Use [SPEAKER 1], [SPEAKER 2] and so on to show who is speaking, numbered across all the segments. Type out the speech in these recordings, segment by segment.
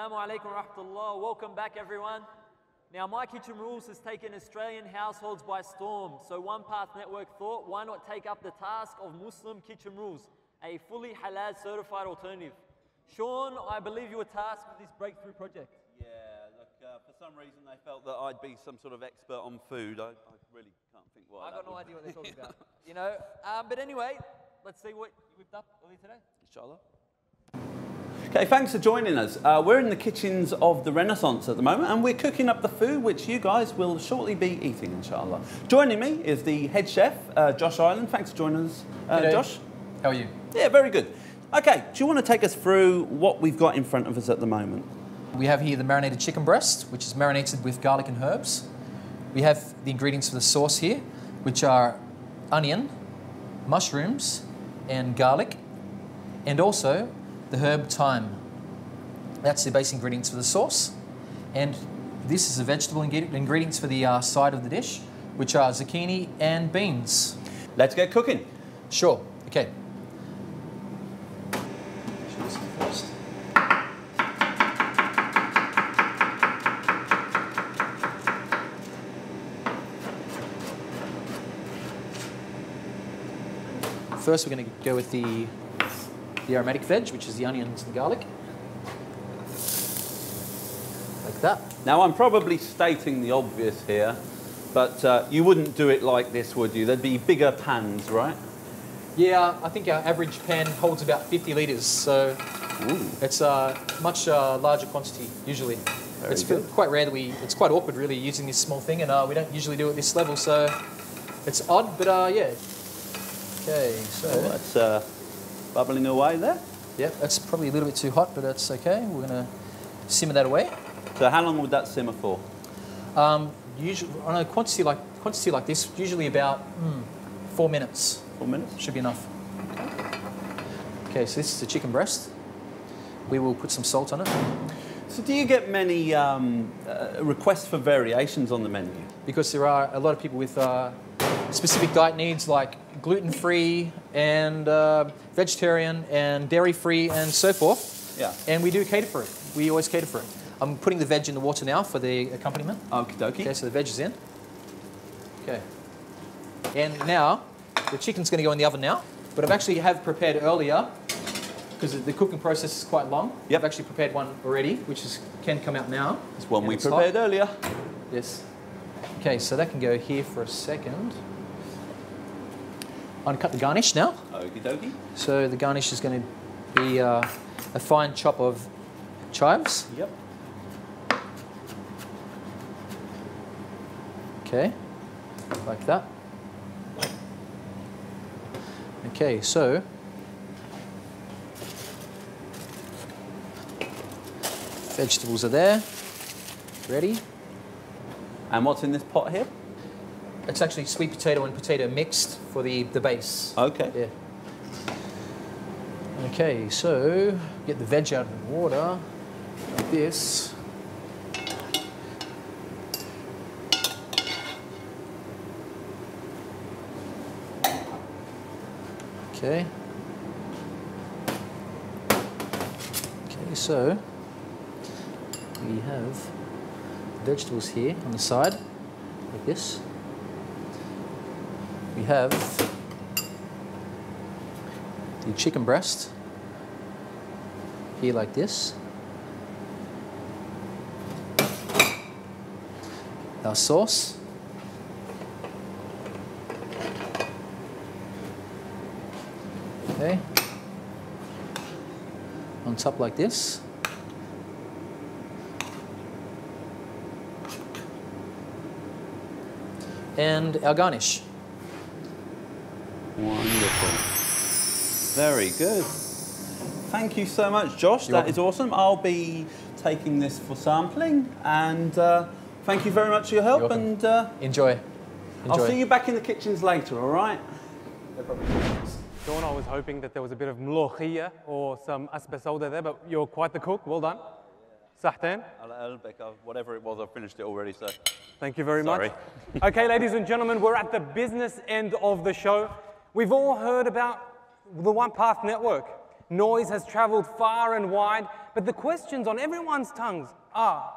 [SPEAKER 1] Assalamu alaikum wa rahmatullah. Welcome back, everyone. Now, My Kitchen Rules has taken Australian households by storm. So OnePath Network thought, why not take up the task of Muslim Kitchen Rules, a fully halal certified alternative? Sean, I believe you were tasked with this breakthrough project.
[SPEAKER 2] Yeah, look, for some reason they felt that I'd be some sort of expert on food. I really can't think why.
[SPEAKER 1] I've got no idea what they're talking about. You know, but anyway, let's see what you whipped up earlier today.
[SPEAKER 2] Inshallah. Okay, thanks for joining us. We're in the kitchens of the Renaissance at the moment, and we're cooking up the food which you guys will shortly be eating, inshallah. Joining me is the head chef, Josh Ireland. Thanks for joining us, Josh.
[SPEAKER 3] How are you?
[SPEAKER 2] Yeah, very good. Okay, do you want to take us through what we've got in front of us at the moment?
[SPEAKER 3] We have here the marinated chicken breast, which is marinated with garlic and herbs. We have the ingredients for the sauce here, which are onion, mushrooms, and garlic, and also the herb thyme. That's the base ingredients for the sauce. And this is the vegetable ingredients for the side of the dish, which are zucchini and beans.
[SPEAKER 2] Let's get cooking.
[SPEAKER 3] Sure, okay. First, we're going to go with the aromatic veg, which is the onions and garlic. Like that.
[SPEAKER 2] Now, I'm probably stating the obvious here, but you wouldn't do it like this, would you? There'd be bigger pans, right?
[SPEAKER 3] Yeah, I think our average pan holds about 50 litres, so it's a much larger quantity, usually. It's quite rare that it's quite awkward, really, using this small thing, and we don't usually do it at this level, so it's odd, but yeah. Okay, so
[SPEAKER 2] that's bubbling away there.
[SPEAKER 3] Yeah, that's probably a little bit too hot, but that's okay. We're going to simmer that away.
[SPEAKER 2] So how long would that simmer for?
[SPEAKER 3] Usually, on a quantity like this, usually about 4 minutes.
[SPEAKER 2] 4 minutes?
[SPEAKER 3] Should be enough. Okay, so this is the chicken breast. We will put some salt on it.
[SPEAKER 2] So do you get many requests for variations on the menu?
[SPEAKER 3] Because there are a lot of people with specific diet needs like gluten-free and vegetarian and dairy-free and so forth.
[SPEAKER 2] Yeah.
[SPEAKER 3] And we do cater for it. We always cater for it. I'm putting the veg in the water now for the accompaniment.
[SPEAKER 2] Okie dokie.
[SPEAKER 3] Okay, so the veg is in. Okay. And now, the chicken's going to go in the oven now, but I've actually prepared earlier, because the cooking process is quite long.
[SPEAKER 2] Yep.
[SPEAKER 3] I've actually prepared one already, which can come out now.
[SPEAKER 2] It's one we prepared earlier.
[SPEAKER 3] Yes. Okay, so that can go here for a second. I'm going to cut the garnish now.
[SPEAKER 2] Okie dokie.
[SPEAKER 3] So the garnish is going to be a fine chop of chives.
[SPEAKER 2] Yep.
[SPEAKER 3] Okay, like that. Okay, so vegetables are there, ready.
[SPEAKER 2] And what's in this pot here?
[SPEAKER 3] It's actually sweet potato and potato mixed for the base.
[SPEAKER 2] Okay.
[SPEAKER 3] Yeah. Okay, so get the veg out of the water, like this. Okay. Okay, so we have vegetables here on the side, like this. We have the chicken breast here like this. Our sauce. Okay. On top like this. And our garnish.
[SPEAKER 2] Wonderful. Very good. Thank you so much, Josh. That is awesome. I'll be taking this for sampling, and thank you very much for your help. And
[SPEAKER 3] enjoy.
[SPEAKER 2] I'll see you back in the kitchens later, all right?
[SPEAKER 3] No problem.
[SPEAKER 4] Dawn, I was hoping that there was a bit of mlokhia or some aspa sauda there, but you're quite the cook. Well done. Sahtain.
[SPEAKER 2] Whatever it was, I finished it already, so.
[SPEAKER 4] Thank you very much. Okay, ladies and gentlemen, we're at the business end of the show. We've all heard about the OnePath network. Noise has traveled far and wide, but the questions on everyone's tongues are,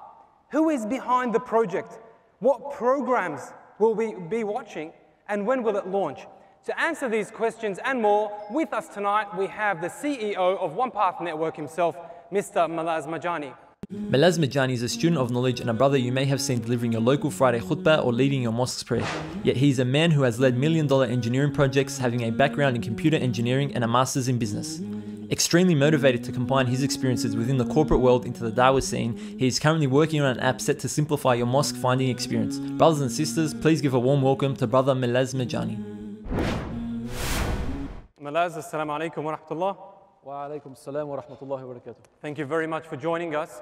[SPEAKER 4] who is behind the project? What programs will we be watching? And when will it launch? To answer these questions and more, with us tonight we have the CEO of OnePath Network himself, Mr. Malaz Majanni.
[SPEAKER 5] Malaz Majanni is a student of knowledge and a brother you may have seen delivering your local Friday khutbah or leading your mosque's prayer. Yet he's a man who has led $1 million engineering projects, having a background in computer engineering and a master's in business. Extremely motivated to combine his experiences within the corporate world into the Dawah scene, he is currently working on an app set to simplify your mosque finding experience. Brothers and sisters, please give a warm welcome to brother Malaz Majanni.
[SPEAKER 4] Malaz, assalamu alaikum wa rahmatullah.
[SPEAKER 6] Wa alaikum assalam wa rahmatullahi wa barakatuh.
[SPEAKER 4] Thank you very much for joining us.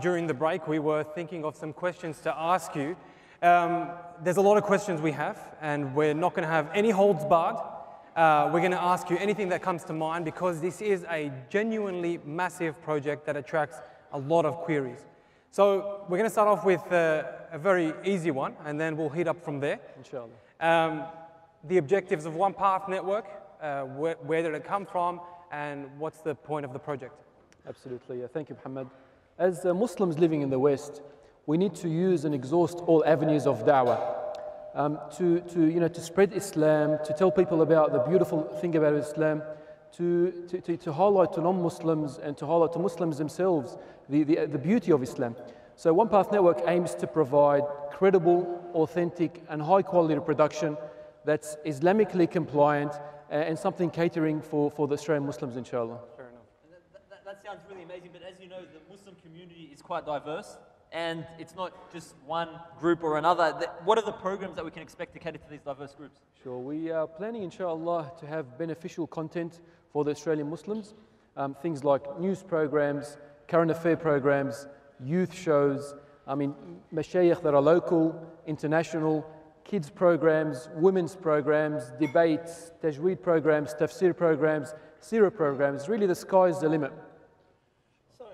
[SPEAKER 4] During the break, we were thinking of some questions to ask you. There's a lot of questions we have, and we're not going to have any holds barred. We're going to ask you anything that comes to mind because this is a genuinely massive project that attracts a lot of queries. So we're going to start off with a very easy one, and then we'll heat up from there.
[SPEAKER 6] Inshallah.
[SPEAKER 4] The objectives of OnePath Network, where did it come from, and what's the point of the project?
[SPEAKER 6] Absolutely. Thank you, Muhammad. As Muslims living in the West, we need to use and exhaust all avenues of da'wah to spread Islam, to tell people about the beautiful thing about Islam, to highlight to non-Muslims and to highlight to Muslims themselves the beauty of Islam. So OnePath Network aims to provide credible, authentic and high quality production that's Islamically compliant and something catering for the Australian Muslims, inshallah.
[SPEAKER 4] Fair enough.
[SPEAKER 1] And that sounds really amazing, but as you know, the Muslim community is quite diverse, and it's not just one group or another. What are the programs that we can expect to cater to these diverse groups?
[SPEAKER 6] Sure, we are planning, inshallah, to have beneficial content for the Australian Muslims. Things like news programs, current affair programs, youth shows, mashayikh that are local, international, kids programs, women's programs, debates, tajweed programs, tafsir programs, seerah programs. Really, the sky's the limit.
[SPEAKER 2] So,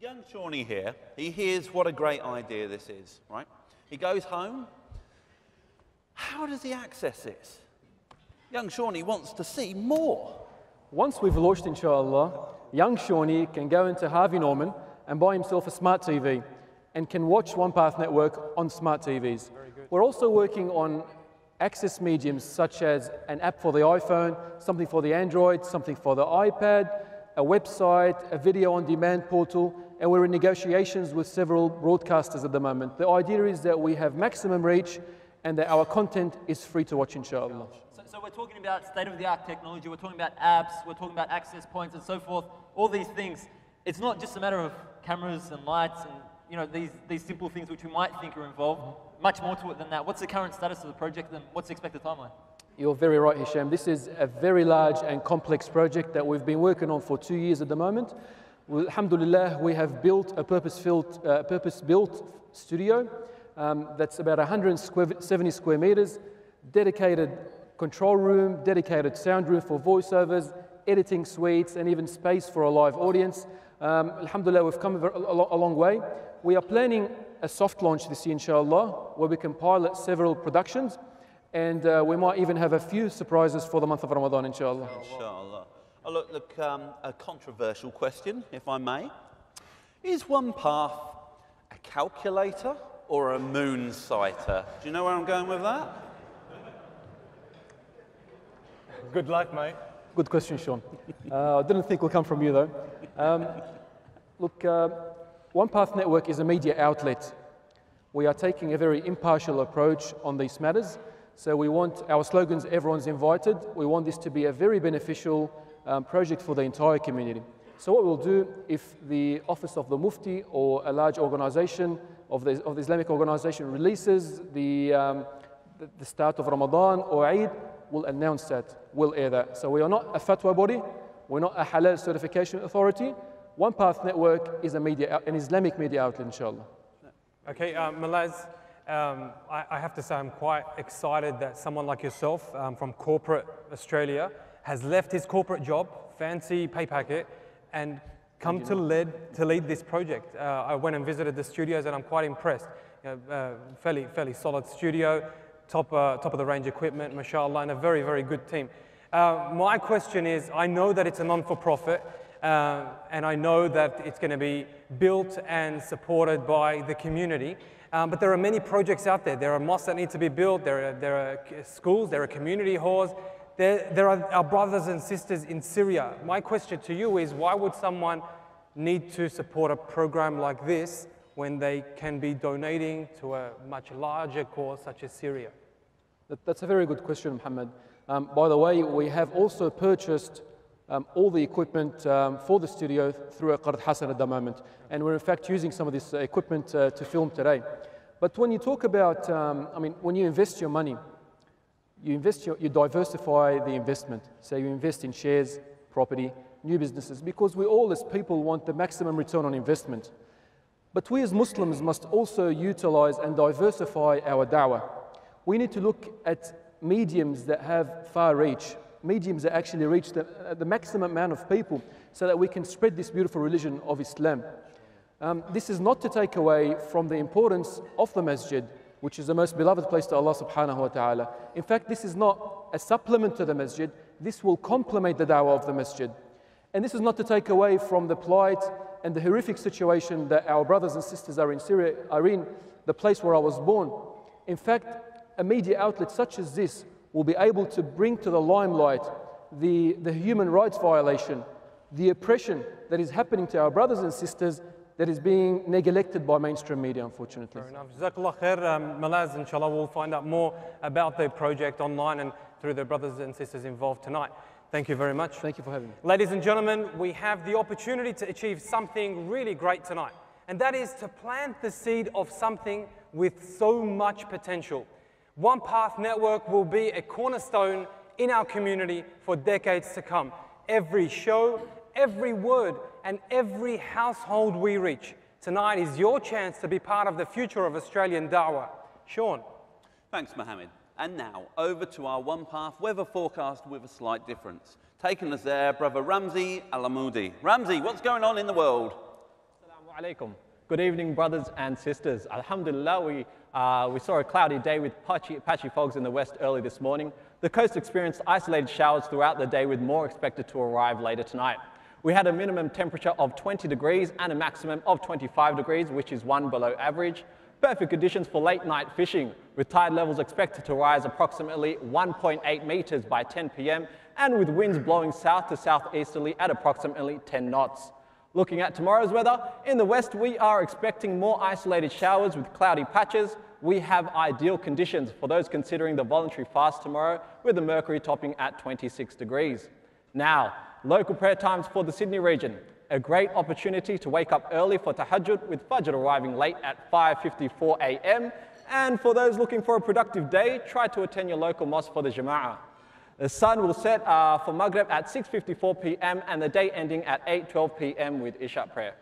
[SPEAKER 2] young Shawnee here, he hears what a great idea this is, right? He goes home. How does he access this? Young Shawnee wants to see more.
[SPEAKER 6] Once we've launched, inshallah, young Shawnee can go into Harvey Norman and buy himself a smart TV and can watch OnePath Network on smart TVs. We're also working on access mediums such as an app for the iPhone, something for the Android, something for the iPad, a website, a video on demand portal, and we're in negotiations with several broadcasters at the moment. The idea is that we have maximum reach and that our content is free to watch, inshallah.
[SPEAKER 1] So we're talking about state-of-the-art technology, we're talking about apps, we're talking about access points and so forth, all these things. It's not just a matter of cameras and lights and these simple things which we might think are involved. Much more to it than that. What's the current status of the project and what's the expected timeline?
[SPEAKER 6] You're very right, Hisham. This is a very large and complex project that we've been working on for 2 years at the moment. Well, alhamdulillah, we have built a purpose-built studio that's about 170 square meters, dedicated control room, dedicated sound room for voiceovers, editing suites, and even space for a live audience. Alhamdulillah, we've come a long way. We are planning a soft launch this year, inshallah, where we can pilot several productions, and we might even have a few surprises for the month of Ramadan, inshallah.
[SPEAKER 2] Inshallah. Oh, look, a controversial question, if I may. Is OnePath a calculator or a moon sighter? Do you know where I'm going with that?
[SPEAKER 4] Good luck, mate.
[SPEAKER 6] Good question, Sean. I didn't think it would come from you, though. Look, OnePath Network is a media outlet. We are taking a very impartial approach on these matters. So we want our slogans, everyone's invited. We want this to be a very beneficial project for the entire community. So what we'll do, if the Office of the Mufti or a large organization of the Islamic organization releases the start of Ramadan or Eid, we'll announce that, we'll air that. So we are not a fatwa body, we're not a halal certification authority. OnePath Network is an Islamic media outlet, inshallah.
[SPEAKER 4] Okay, Malaz, I have to say I'm quite excited that someone like yourself from corporate Australia has left his corporate job, fancy pay packet, and come to lead this project. I went and visited the studios and I'm quite impressed. Fairly solid studio, top of the range equipment, mashallah, and a very, very good team. My question is, I know that it's a non-for-profit, and I know that it's going to be built and supported by the community, but there are many projects out there. There are mosques that need to be built, there are schools, there are community halls, there are our brothers and sisters in Syria. My question to you is, why would someone need to support a program like this when they can be donating to a much larger cause such as Syria?
[SPEAKER 6] That's a very good question, Mohammed. By the way, we have also purchased all the equipment for the studio through a Qard Hasan at the moment, and we're in fact using some of this equipment to film today. But when you talk about, when you invest your money, you diversify the investment. So you invest in shares, property, new businesses, because we all as people want the maximum return on investment. But we as Muslims must also utilize and diversify our da'wah. We need to look at mediums that have far reach, mediums that actually reach the maximum amount of people so that we can spread this beautiful religion of Islam. This is not to take away from the importance of the masjid, which is the most beloved place to Allah subhanahu wa ta'ala. In fact, this is not a supplement to the masjid, this will complement the da'wah of the masjid. And this is not to take away from the plight and the horrific situation that our brothers and sisters are in Syria, are in the place where I was born. In fact, a media outlet such as this will be able to bring to the limelight the human rights violation, the oppression that is happening to our brothers and sisters that is being neglected by mainstream media, unfortunately.
[SPEAKER 4] Fair enough. Jazakallah khair. Malaz, inshallah, we'll find out more about the project online and through the brothers and sisters involved tonight. Thank you very much.
[SPEAKER 6] Thank you for having me.
[SPEAKER 4] Ladies and gentlemen, we have the opportunity to achieve something really great tonight, and that is to plant the seed of something with so much potential. OnePath Network will be a cornerstone in our community for decades to come. Every show, every word, and every household we reach. Tonight is your chance to be part of the future of Australian da'wah. Sean.
[SPEAKER 2] Thanks, Mohammed. And now, over to our OnePath weather forecast with a slight difference. Taking us there, brother Ramzi Alamoudi. Ramzi, what's going on in the world?
[SPEAKER 7] Assalamu alaikum. Good evening, brothers and sisters. Alhamdulillah, we saw a cloudy day with patchy fogs in the west early this morning. The coast experienced isolated showers throughout the day, with more expected to arrive later tonight. We had a minimum temperature of 20 degrees and a maximum of 25 degrees, which is one below average. Perfect conditions for late night fishing, with tide levels expected to rise approximately 1.8 meters by 10 p.m. and with winds blowing south to southeasterly at approximately 10 knots. Looking at tomorrow's weather, in the west we are expecting more isolated showers with cloudy patches. We have ideal conditions for those considering the voluntary fast tomorrow, with the mercury topping at 26 degrees. Now, local prayer times for the Sydney region. A great opportunity to wake up early for tahajjud, with Fajr arriving late at 5:54 a.m. And for those looking for a productive day, try to attend your local mosque for the Jama'ah. The sun will set for Maghrib at 6:54 p.m. and the day ending at 8:12 p.m. with Isha prayer.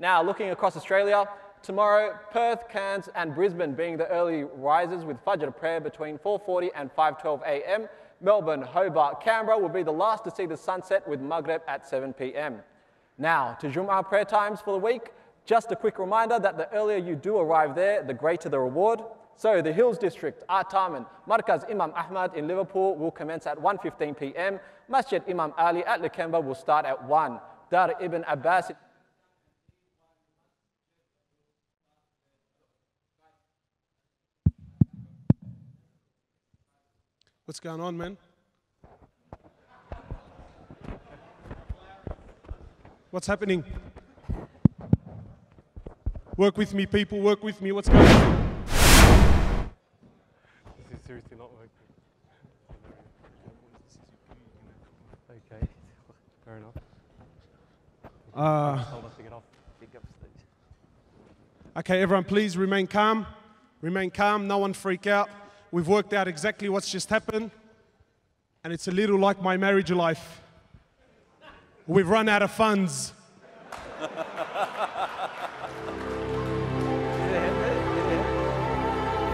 [SPEAKER 7] Now, looking across Australia, tomorrow, Perth, Cairns and Brisbane being the early risers with Fajr prayer between 4:40 and 5:12 a.m. Melbourne, Hobart, Canberra will be the last to see the sunset with Maghrib at 7 p.m. Now, to Jum'ah prayer times for the week, just a quick reminder that the earlier you do arrive there, the greater the reward. So the Hills District, Artarmon, Markaz Imam Ahmad in Liverpool will commence at 1:15 p.m. Masjid Imam Ali at Lidcombe will start at 1. Dar Ibn Abbas.
[SPEAKER 8] What's going on, man? What's happening? Work with me, people, work with me. What's going on?
[SPEAKER 4] This is seriously not working. Okay, fair enough. Told us to get off.
[SPEAKER 8] Okay, everyone, please remain calm. Remain calm, no one freak out. We've worked out exactly what's just happened, and it's a little like my marriage life. We've run out of funds.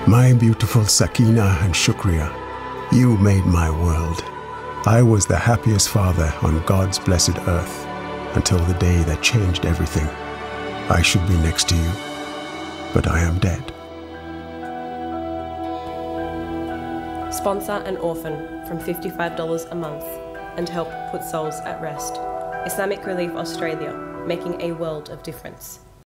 [SPEAKER 9] My beautiful Sakina and Shukriya, you made my world. I was the happiest father on God's blessed earth until the day that changed everything. I should be next to you, but I am dead.
[SPEAKER 10] Sponsor an orphan from $55 a month and help put souls at rest. Islamic Relief Australia, making a world of difference.